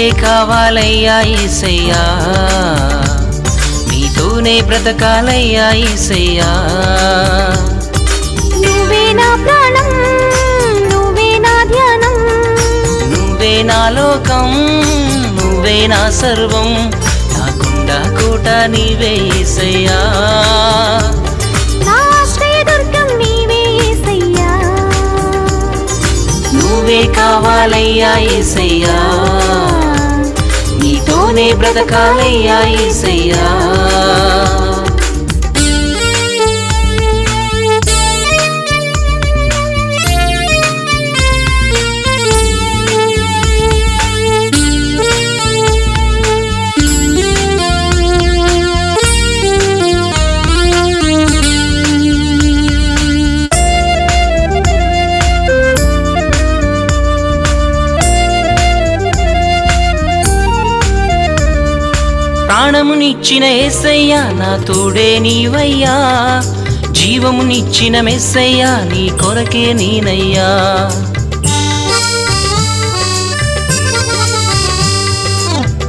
నువ్వే కావాలయ్యా యేసయ్యా, నీతోనే బ్రతకాలయ్యా యేసయ్యా. నువ్వే నా ప్రాణం, నువ్వే నా ధ్యానం, నువ్వే నా లోకం, నువ్వే నా సర్వం, నా కొండ కోట నీవే యేసయ్యా. నా ఆశ్రయదుర్గం నీవే యేసయ్యా. నువ్వే కావాలయ్యా యేసయ్యా, నీతోనే బ్రతకాలయ్యా యేసయ్యా. ప్రాణమునిచ్చిన యేసయ్యా నా తోడే నీవయ్యా, జీవమునిచ్చిన మెస్సయ్యా నీ కొరకే నేనయ్యా.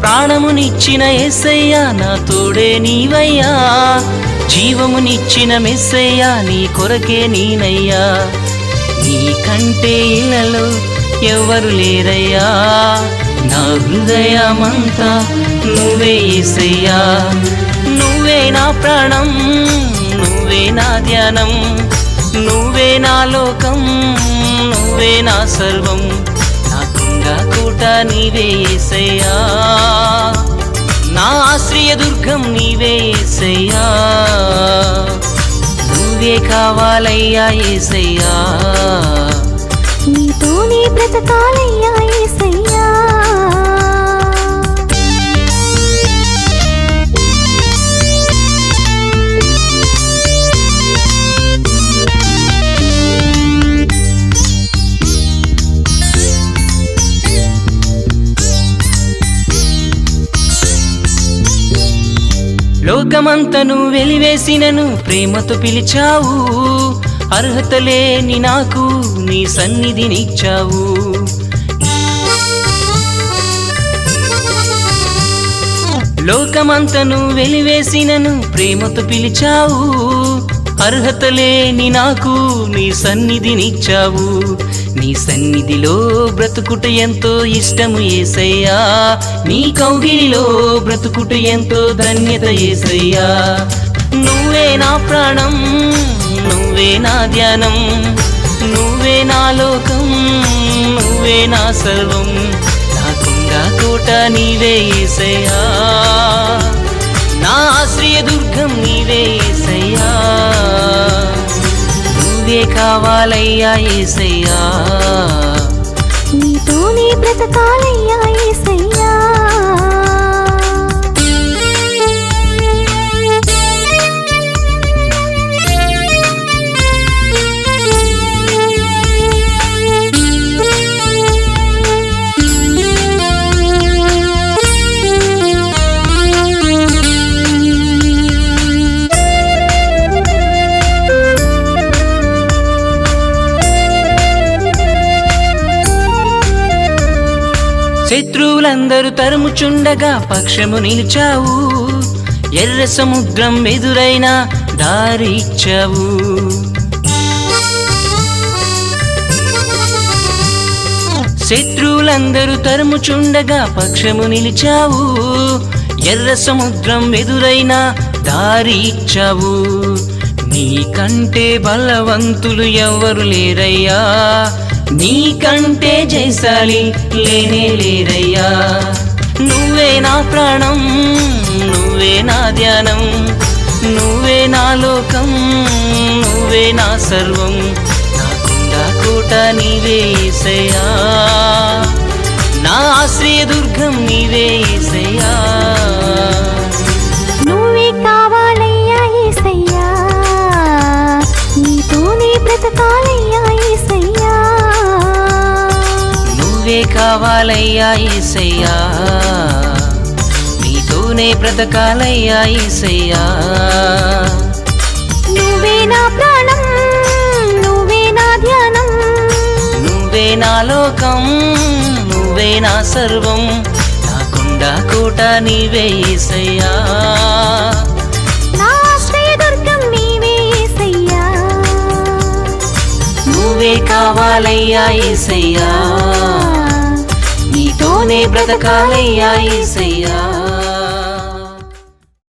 ప్రాణమునిచ్చిన యేసయ్యా నా తోడే నీవయ్యా, జీవమునిచ్చిన మెస్సయ్యా నీ కొరకే నేనయ్యా. నీకంటే ఇళ్ళలో ఎవరు లేరయ్యా, నా హృదయమంతా నువ్వే యేసయ్యా. నువ్వే నా ప్రాణం, నువ్వే నా ధ్యానం, నువ్వే నా లోకం, నువ్వే నా సర్వం, నా కొండ కోట నీవే యేసయ్యా. నా ఆశ్రయదుర్గం నీవే యేసయ్యా. నువ్వే కావాలయ్యా యేసయ్యా, నీతోనే బ్రతకాలయ్యా యేసయ్యా. లోకమంతను వెలివేసినను ప్రేమతో పిలిచావు, అర్హత లేని నాకు నీ సన్నిధినిచ్చావు. లోకమంతను వెలివేసినను ప్రేమతో పిలిచావు, అర్హత లేని నాకు నీ సన్నిధినిచ్చావు. నీ సన్నిధిలో బ్రతుకుట ఎంతో ఇష్టము యేసయ్యా, నీ కౌగిలిలో బ్రతుకుట ఎంతో ధన్యత యేసయ్యా. నువ్వే నా ప్రాణం, నువ్వే నా ధ్యానం, నువ్వే నా లోకం, నువ్వే నా సర్వం, నా కొండ కోట నీవే యేసయ్యా. నా ఆశ్రయదుర్గం నీవే యేసయ్యా. నువ్వే కావాలయ్యా యేసయ్యా, నీతోనే బ్రతకాలయ్యా యేసయ్యా. శత్రువులందరూ తరుముచుండగా పక్షము నిలిచావు, ఎర్ర సముద్రం ఎదురైనా దారి ఇచ్చావు. శత్రువులందరూ తరుముచుండగా పక్షము నిలిచావు, ఎర్ర సముద్రం ఎదురైనా దారి ఇచ్చావు. నీకంటే బలవంతులు ఎవరు లేరయ్యా, నీకంటే జయశాలి లేనే లేరయ్యా. నువ్వే నా ప్రాణం, నువ్వే నా ధ్యానం, నువ్వే నా లోకం, నువ్వే నా సర్వం, నా కొండ కోట నీవే యేసయ్యా. నా ఆశ్రయదుర్గం నీవే యేసయ్యా. నువ్వే కావాలయ్యా యేసయ్యా, నీతోనే బ్రతకాలయ్యా యేసయ్యా. నువ్వే కావాలయ్యా యేసయ్యా, నీతోనే బ్రతకాలయ్యా యేసయ్యా. నువ్వే నా ప్రాణం, నువ్వే నా ధ్యానం, నువ్వే నా లోకం, నువ్వే నా సర్వం, నా గుండాకోట నీవే యేసయ్యా, నా ఆశ్రయదుర్గం నీవే యేసయ్యా, నువ్వే కావాలయ్యా యేసయ్యా, నీతోనే బ్రతకాలయ్యా యేసయ్యా.